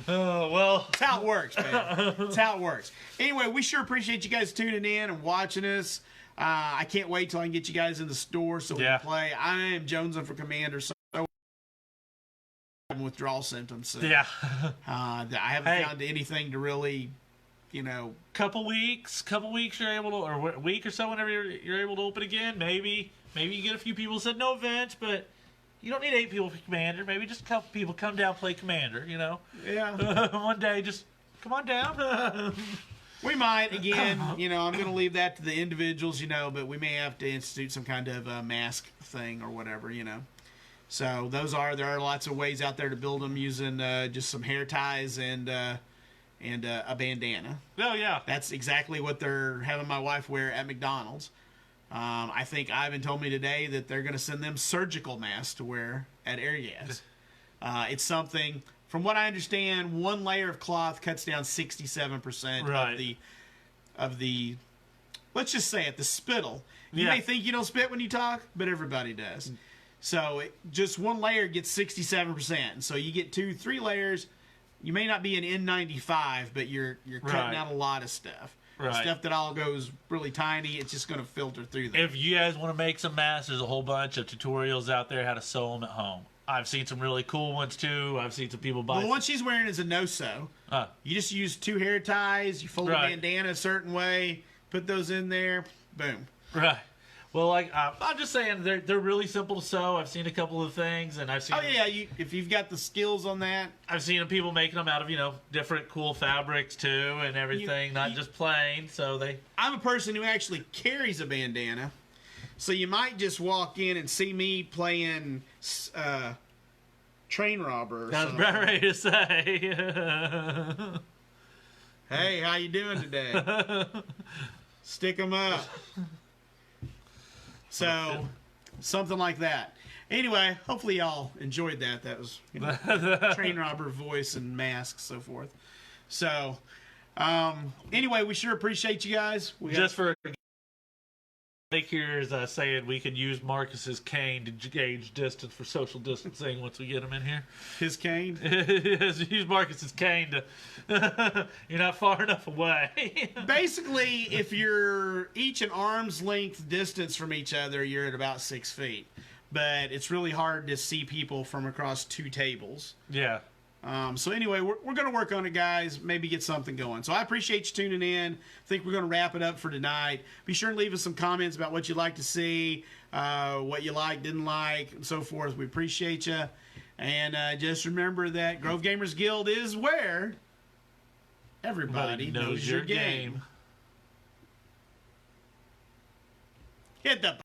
Oh, well. That's how it works, man. That's how it works. Anyway, we sure appreciate you guys tuning in and watching us. I can't wait till I can get you guys in the store so we can play. I am jonesing for Commander. So withdrawal symptoms. So, I haven't found anything to really, couple weeks you're able to, or a week or so whenever you're able to open again. Maybe you get a few people who said no event, but you don't need 8 people for Commander. Maybe just a couple people come down, play Commander. Yeah. One day, just come on down. We might, again, I'm going to leave that to the individuals, but we may have to institute some kind of mask thing or whatever, So there are lots of ways out there to build them using just some hair ties and a bandana. Oh, yeah. That's exactly what they're having my wife wear at McDonald's. I think Ivan told me today that they're going to send them surgical masks to wear at Air Gas. It's something... From what I understand, one layer of cloth cuts down 67% of the, let's just say it, the spittle. You may think you don't spit when you talk, but everybody does. So just one layer gets 67%. And so you get 2-3 layers. You may not be an N95, but you're cutting out a lot of stuff. Stuff that all goes really tiny, it's just going to filter through there. If you guys want to make some masks, there's a whole bunch of tutorials out there how to sew them at home. I've seen some really cool ones, too. I've seen some people buy... Well, the one she's wearing is a no-sew. You just use 2 hair ties, you fold the bandana a certain way, put those in there, boom. Right. Well, I'm just saying, they're really simple to sew. I've seen a couple of things, and I've seen... Oh, yeah, if you've got the skills on that. I've seen people making them out of, different cool fabrics, too, and everything, not just plain, so they... I'm a person who actually carries a bandana. So you might just walk in and see me playing train robber or something. I was ready to say. Hey, how you doing today? Stick 'em up. So, something like that. Anyway, hopefully y'all enjoyed that. That was train robber voice and mask, so forth. So, anyway, we sure appreciate you guys. Blake here is saying we can use Marcus's cane to gauge distance for social distancing once we get him in here. His cane? Use Marcus's cane to... You're not far enough away. Basically, if you're each an arm's length distance from each other, you're at about 6 feet. But it's really hard to see people from across 2 tables. Yeah. So anyway, we're going to work on it, guys. Maybe get something going. So I appreciate you tuning in. I think we're going to wrap it up for tonight. Be sure to leave us some comments about what you'd like to see, what you like, didn't like, and so forth. We appreciate you. And just remember that Grove Gamers Guild is where everybody knows your game. Hit the